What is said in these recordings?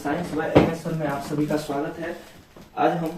Science by MS sir में आप सभी का स्वागत है। आज हम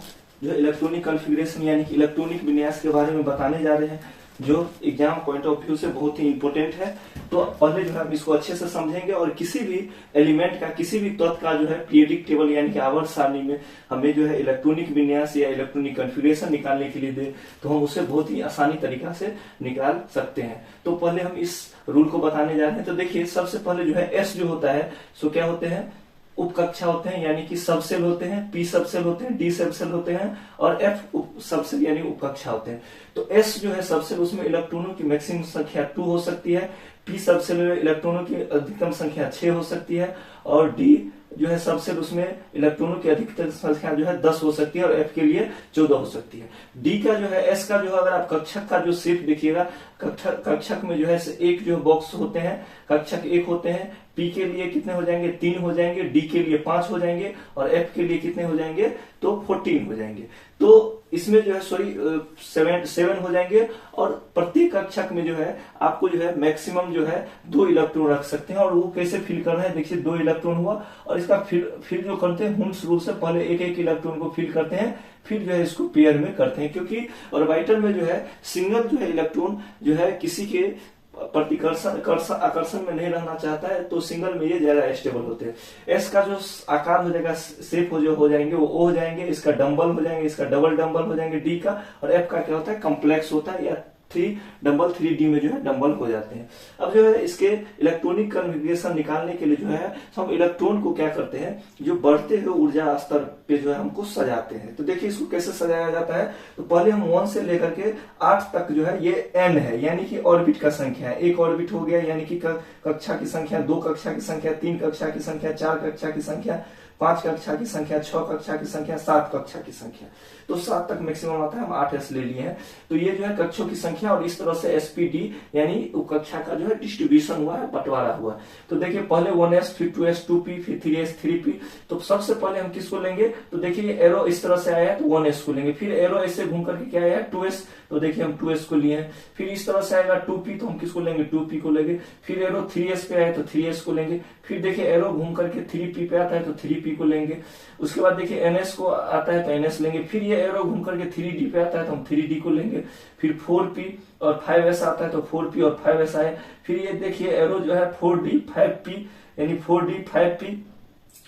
जो इलेक्ट्रॉनिक कॉन्फ़िगरेशन यानी कि इलेक्ट्रॉनिक विन्यास के बारे में बताने जा रहे हैं, जो एग्जाम पॉइंट ऑफ व्यू से बहुत ही इंपॉर्टेंट है। तो पहले जो है हम इसको अच्छे से समझेंगे और किसी भी एलिमेंट का, किसी भी तत्व का जो है पीरियडिक टेबल यानी कि आवर्त सारणी में हमें जो है इलेक्ट्रॉनिक विन्यास या इलेक्ट्रॉनिक कॉन्फ़िगरेशन निकालने के लिए दे तो हम उसे बहुत ही आसानी तरीका से निकाल सकते हैं। तो पहले हम इस रूल को बताने जा रहे हैं। तो देखिए, सबसे पहले जो है एस जो होता है सो क्या होते हैं, उपकक्षा होते हैं यानी कि सबसेल होते हैं, पी सबसेल होते हैं, डी सबसेल होते हैं और एफ उप सबसेल यानी उपकक्षा होते हैं। तो एस जो है सबसेल, उसमें इलेक्ट्रॉनों की मैक्सिमम संख्या 2 हो सकती है। पी सबसेल में इलेक्ट्रॉनों की अधिकतम संख्या 6 हो सकती है और डी जो है सबसेल, उसमें इलेक्ट्रॉनों की अधिकतम संख्या जो है 10 हो सकती है और एफ के लिए 14 हो सकती है। डी का जो है, एस का जो है, अगर आप कक्षक का जो शेप देखिएगा, कक्षक में जो है एक जो बॉक्स होते हैं, कक्षक 1 होते हैं। पी के लिए कितने हो जाएंगे, 3 हो जाएंगे। डी के लिए 5 हो जाएंगे और एफ के लिए कितने हो जाएंगे, तो 14 हो जाएंगे। तो इसमें जो है 7 हो जाएंगे और प्रत्येक कक्षक में जो है आपको जो है मैक्सिमम जो है 2 इलेक्ट्रॉन रख सकते हैं। और वो कैसे फिल करना है, देखिए 2 इलेक्ट्रॉन हुआ और इसका फिर जो करते हैं हुंस रूल से पहले एक इलेक्ट्रॉन को फिल करते हैं, फिर जो है इसको पेयर में करते हैं, क्योंकि ऑर्बिटल में जो है सिंगल जो है इलेक्ट्रॉन जो है किसी के आकर्षण में नहीं रहना चाहता है, तो सिंगल में ये ज्यादा स्टेबल होते हैं। एस का जो आकार हो जाएगा, शेप हो जाएंगे, वो ओ हो जाएंगे, इसका डंबल हो जाएंगे, इसका डबल डंबल हो जाएंगे डी का। और एफ का क्या होता है, कम्प्लेक्स होता है या 3D में जो है डंबल हो जाते हैं। अब जो है इसके इलेक्ट्रॉनिक कॉन्फ़िगरेशन निकालने के लिए जो है हम इलेक्ट्रॉन को क्या करते हैं, जो बढ़ते हुए ऊर्जा स्तर पे जो है हमको सजाते हैं। तो देखिए इसको कैसे सजाया जाता है। तो पहले हम 1 से लेकर के 8 तक जो है ये n है, यानी कि ऑर्बिट का संख्या है। एक ऑर्बिट हो गया यानी कि कक्षा की संख्या, 2 कक्षा की संख्या, 3 कक्षा की संख्या, 4 कक्षा की संख्या, 5 कक्षा की संख्या, 6 कक्षा की संख्या, 7 कक्षा की संख्या। तो 7 तक मैक्सिमम आता है, हम 8s ले लिए हैं। तो ये जो है कक्षों की संख्या और इस तरह से एसपीडी यानी कक्षा का जो है डिस्ट्रीब्यूशन हुआ है, बंटवारा हुआ। तो देखिए पहले 1s, फिर 2s 2p, फिर 3s 3p। तो सबसे पहले हम किसको लेंगे, तो देखिए एरो इस तरह से आया है तो 1s को लेंगे। फिर एरो ऐसे घूम करके क्या आया है, 2s, तो देखिए हम 2s को लिए हैं। फिर इस तरह से आएगा 2p, तो हम किसको लेंगे, 2p को लेंगे। फिर एरो 3s पे आए तो 3s को लेंगे। फिर देखिए एरो घूम करके 3p पे आता है तो 3p को लेंगे। उसके बाद देखिए ns को आता है तो ns लेंगे। फिर ये एरो घूम करके 3d पे आता है तो हम 3d को लेंगे। फिर 4p और 5s आता है तो 4p और 5s आए। फिर ये देखिए एरो जो है 4d 5p यानी 4d 5p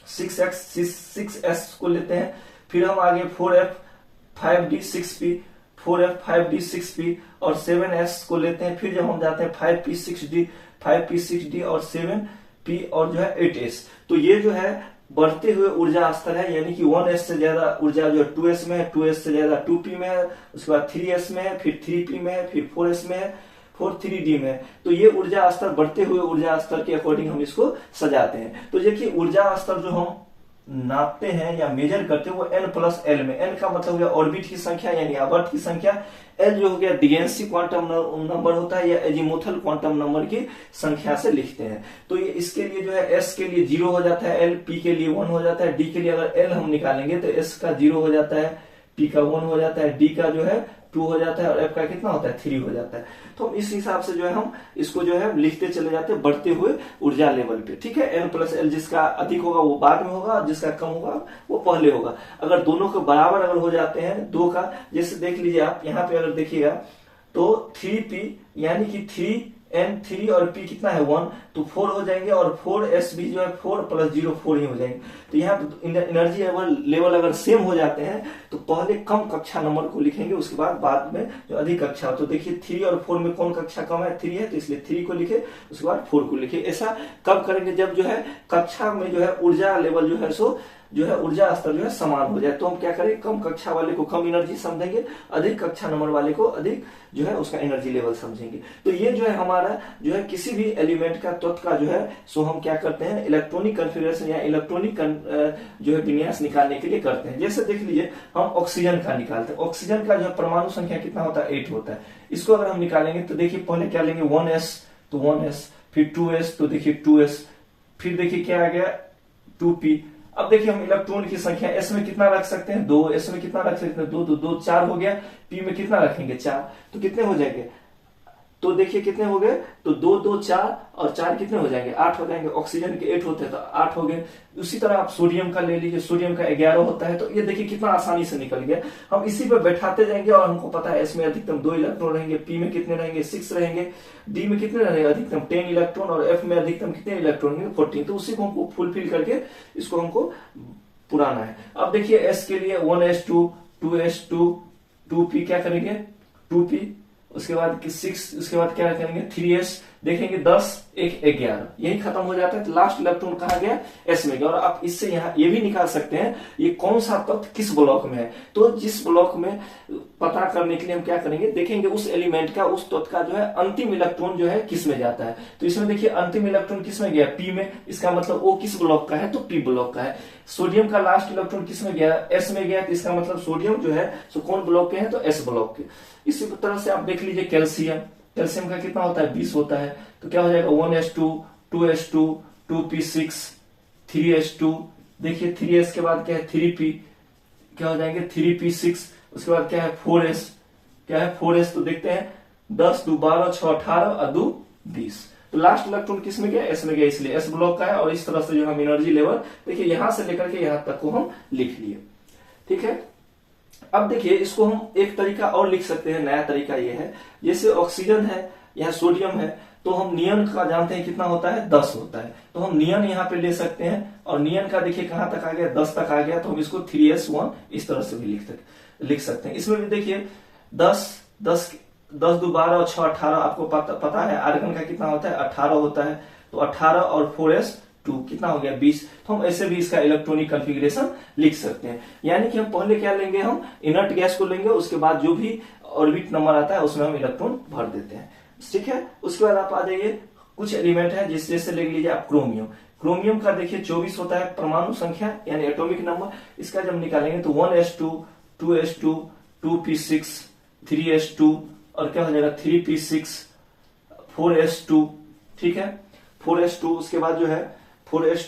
6s को लेते हैं। फिर हम आगे 4f 5d 6p 4f 5d 6p और 7s को लेते हैं। फिर जब हम जाते हैं 5p 6d और 7p और जो है 8s, तो ये जो है बढ़ते हुए ऊर्जा स्तर है, यानी कि 1s से ज्यादा ऊर्जा जो है 2s में है, 2s से ज्यादा 2p में है, उसके बाद 3s में है, फिर 3p में है, फिर 4s में है, 3d में है। तो ये ऊर्जा स्तर बढ़ते हुए ऊर्जा स्तर के अकॉर्डिंग हम इसको सजाते हैं। तो देखिए ऊर्जा स्तर जो हम नापते हैं या मेजर करते हैं वो n+l में, n का मतलब हो गया ऑर्बिट की संख्या यानी आवर्त की संख्या, l जो हो गया डीएनसी क्वांटम नंबर होता है या एजीमुथल क्वांटम नंबर की संख्या से लिखते हैं। तो ये इसके लिए जो है s के लिए 0 हो जाता है, l p के लिए 1 हो जाता है, d के लिए अगर l हम निकालेंगे तो s का 0 हो जाता है, p का 1 हो जाता है, d का जो है 2 हो जाता है और f का कितना होता है, 3 हो जाता है। तो हम इस हिसाब से जो है हम इसको जो है लिखते चले जाते हैं बढ़ते हुए ऊर्जा लेवल पे, ठीक है। n+l, जिसका अधिक होगा वो बाद में होगा, जिसका कम होगा वो पहले होगा। अगर दोनों के बराबर अगर हो जाते हैं, 2 का, जैसे देख लीजिए आप यहाँ पे अगर देखिएगा तो 3p यानी कि 3n3 और p कितना है 1, तो 4 हो जाएंगे और 4s भी जो है 4 + 0 4 ही हो जाएंगे। तो यहाँ एनर्जी लेवल अगर सेम हो जाते हैं तो पहले कम कक्षा नंबर को लिखेंगे, उसके बाद में जो अधिक कक्षा हो। तो देखिए 3 और 4 में कौन कक्षा कम है, 3 है, तो इसलिए 3 को लिखे, उसके बाद 4 को लिखे। ऐसा कब करेंगे, जब जो है कक्षा में जो है ऊर्जा लेवल जो है सो जो है ऊर्जा स्तर जो है समान हो जाए। तो हम क्या करेंगे, कम कक्षा वाले को कम एनर्जी समझेंगे, अधिक कक्षा नंबर वाले को अधिक जो है उसका एनर्जी लेवल समझेंगे। तो ये जो है हमारा जो है किसी भी एलिमेंट का, तत्व का जो है सो हम क्या करते हैं, इलेक्ट्रॉनिक कॉन्फ़िगरेशन या इलेक्ट्रॉनिक जो है विन्यास निकालने के लिए करते हैं। जैसे देख लीजिए हम ऑक्सीजन का निकालते हैं। ऑक्सीजन का जो है परमाणु संख्या कितना होता है, 8 होता है। इसको अगर हम निकालेंगे तो देखिए पहले क्या लेंगे, 1s तो 1s, फिर 2s तो देखिए 2s, फिर देखिए क्या आ गया 2p। अब देखिए हम इलेक्ट्रॉन की संख्या s में कितना रख सकते हैं, 2, s में कितना रख सकते हैं, 2, तो 2 4 हो गया, p में कितना रखेंगे 4, तो कितने हो जाएंगे तो देखिए कितने हो गए, तो 2 2 4 और 4 कितने हो जाएंगे, 8 हो जाएंगे। ऑक्सीजन के 8 होते हैं तो 8 हो गए। उसी तरह आप सोडियम का ले लीजिए, सोडियम का 11 होता है। तो ये देखिए कितना आसानी से निकल गया। हम इसी पे बैठाते जाएंगे और हमको पता है इसमें अधिकतम 2 इलेक्ट्रॉन रहेंगे, पी में कितने रहेंगे 6 रहेंगे, डी में कितने रहेंगे अधिकतम 10 इलेक्ट्रॉन और एफ में अधिकतम कितने इलेक्ट्रॉन रहेंगे 14। तो उसी को हमको फुलफिल करके इसको हमको पुराना है। अब देखिए एस के लिए 1s2 2s2 2p क्या करेंगे 2p, उसके बाद 6, उसके बाद क्या करेंगे 3s, देखेंगे 10 1 11, यही खत्म हो जाता है। तो लास्ट इलेक्ट्रॉन कहा गया एस में गया। और आप इससे यहाँ ये भी निकाल सकते हैं ये कौन सा तत्व किस ब्लॉक में है। तो जिस ब्लॉक में पता करने के लिए हम क्या करेंगे, देखेंगे उस एलिमेंट का, उस तत्व का जो है अंतिम इलेक्ट्रॉन जो है किस में जाता है। तो इसमें देखिए अंतिम इलेक्ट्रॉन किस में गया, पी में, इसका मतलब वो किस ब्लॉक का है, तो पी ब्लॉक का है। सोडियम का लास्ट इलेक्ट्रॉन किस में गया, एस में गया, तो इसका मतलब सोडियम जो है सो कौन ब्लॉक के है, तो एस ब्लॉक के। इसी तरह से आप देख लीजिए कैल्शियम, कैल्शियम का कितना होता है 20 होता है। तो क्या हो जाएगा 1s2 2s2 2p6 3s2, देखिए 3s के बाद क्या है 3p, क्या हो जाएंगे 3p6, उसके बाद क्या है 4s, क्या है 4s। तो देखते हैं 10 2 12 6 18 और 2 20। तो लास्ट इलेक्ट्रॉन किस में गया, एस में गया, इसलिए एस ब्लॉक का है। और इस तरह से जो हम एनर्जी लेवल देखिए यहां से लेकर के यहां तक को हम लिख लिए, ठीक है। अब देखिए इसको हम एक तरीका और लिख सकते हैं, नया तरीका ये है, जैसे ऑक्सीजन है, यह सोडियम है, तो हम नियन का जानते हैं कितना होता है 10 होता है। तो हम नियन यहाँ पे ले सकते हैं और नियन का देखिए कहां तक आ गया 10 तक आ गया। तो हम इसको 3s1 इस तरह से भी लिख सकते हैं। इसमें भी देखिए 10 10 10 2 12 और 6 18, आपको पता है आर्गन का कितना होता है 18 होता है। तो 18 और 4s2 कितना हो गया 20। तो हम ऐसे भी इसका इलेक्ट्रॉनिक कॉन्फ़िगरेशन लिख सकते हैं। यानी कि हम पहले क्या लेंगे, हम इनर्ट गैस को लेंगे, उसके बाद जो भी ऑर्बिट नंबर आता है उसमें हम इलेक्ट्रॉन भर देते हैं, ठीक है। उसके बाद आप आ जाइए कुछ एलिमेंट है जैसे ले लीजिए आप क्रोमियम। क्रोमियम का देखिए 24 होता है परमाणु संख्या यानी एटॉमिक नंबर। इसका जब निकालेंगे तो 1s2 2s2 2p6 3s2 और क्या हो जाएगा 3p6 4s2, ठीक है 4s2। उसके बाद जो है 4s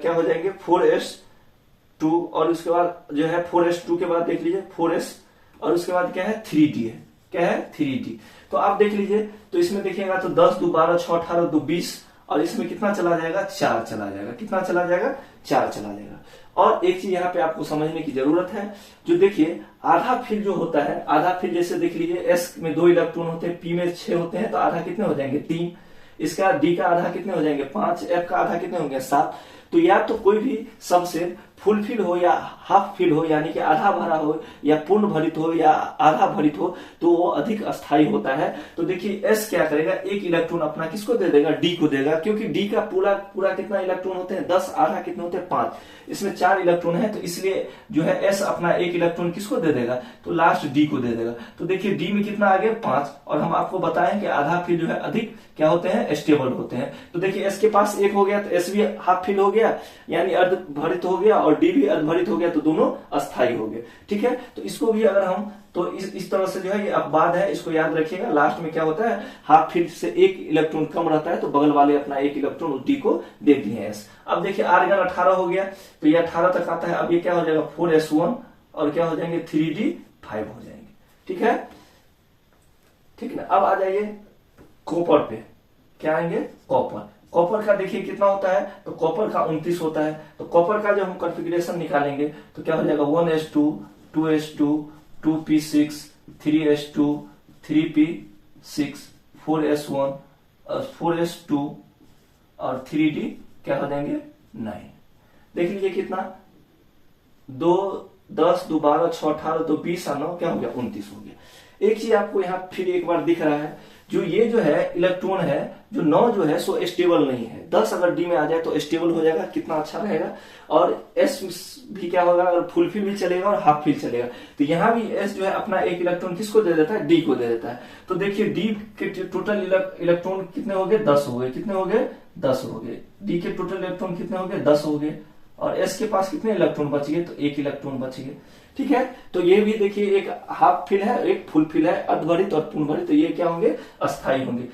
क्या हो जाएंगे 4s2 और उसके बाद जो है 4s2 के बाद देख लीजिए 4s और उसके बाद क्या है 3d है, क्या है 3d। तो आप देख लीजिए तो इसमें देखिएगा तो 10 2 12 6 18 2 20 और इसमें कितना चला जाएगा 4 चला जाएगा, कितना चला जाएगा 4 चला जाएगा। और एक चीज यहाँ पे आपको समझने की जरूरत है, जो देखिए आधा फिल जो होता है, आधा फिल जैसे देख लीजिए एस में 2 इलेक्ट्रॉन होते हैं, पी में 6 होते हैं, तो आधा कितने हो जाएंगे 3, इसका डी का आधा कितने हो जाएंगे 5, एफ का आधा कितने होंगे 7। तो या तो कोई भी सबसे फुल फिल हो या हाफ फिल हो, यानी कि आधा भरा हो या पूर्ण भरित हो या आधा भरित हो, तो वो अधिक अस्थायी होता है। तो देखिए एस क्या करेगा, एक इलेक्ट्रॉन अपना किसको दे देगा, डी को देगा, क्योंकि डी का पूरा कितना इलेक्ट्रॉन होते हैं 10, आधा कितने होते हैं 5, इसमें 4 इलेक्ट्रॉन है, तो इसलिए जो है एस अपना एक इलेक्ट्रॉन किसको दे देगा, तो लास्ट डी को दे देगा। तो देखिए डी में कितना आ गया 5, और हम आपको बताएं कि आधा फिल जो है अधिक क्या होते हैं, स्टेबल होते हैं। तो देखिए एस के पास 1 हो गया तो एस भी हाफ फिल हो गया यानी अर्ध भरित हो गया, और डी भी अर्ध भरित हो गया, तो दोनों अस्थायी हो गए, ठीक है। तो इसको भी अगर हम तो इस तरह से जो है ये अपवाद है, इसको याद रखिएगा। लास्ट में क्या होता है, हाफ फिल से 1 इलेक्ट्रॉन कम रहता है, तो बगल वाले अपना 1 इलेक्ट्रॉन उस डी को दे दिए एस। अब देखिए आर्गन 18 हो गया, तो ये 18 तक आता है। अब ये क्या हो जाएगा 4s1 और क्या हो जाएंगे 3d5 हो जाएंगे, ठीक है, ठीक है ना। अब आ जाइए कॉपर पे, क्या आएंगे कॉपर। कॉपर का देखिए कितना होता है, तो कॉपर का 29 होता है। तो कॉपर का जब हम कॉन्फ़िगरेशन निकालेंगे तो क्या हो जाएगा 1s2 2s2 2p6 3s2 3p6 4s1 और 4s2 और 3d क्या हो जाएंगे 9। देख लीजिए कितना 2 10 2 12 6 18 2 20 और 9 क्या हो गया 29 हो गया। एक चीज आपको यहाँ फिर एक बार दिख रहा है, जो ये जो है इलेक्ट्रॉन है जो 9 जो है सो स्टेबल नहीं है। 10 अगर डी में आ जाए तो स्टेबल हो जाएगा, कितना अच्छा रहेगा। और एस भी क्या होगा, अगर फुल फिल भी चलेगा और हाफ फिल चलेगा। तो यहाँ भी एस जो है अपना 1 इलेक्ट्रॉन किसको दे देता है, डी को दे देता है। तो देखिए डी के टोटल इलेक्ट्रॉन कितने हो गए 10 हो गए, कितने हो गए 10 हो गए। डी के टोटल इलेक्ट्रॉन कितने हो गए 10 हो गए, और एस के पास कितने इलेक्ट्रॉन बच गए, तो 1 इलेक्ट्रॉन बच गए, ठीक है। तो ये भी देखिए एक हाफ फिल है, एक फुल फिल है, अर्धभरित और पूर्ण भरित, तो ये क्या होंगे अस्थायी होंगे।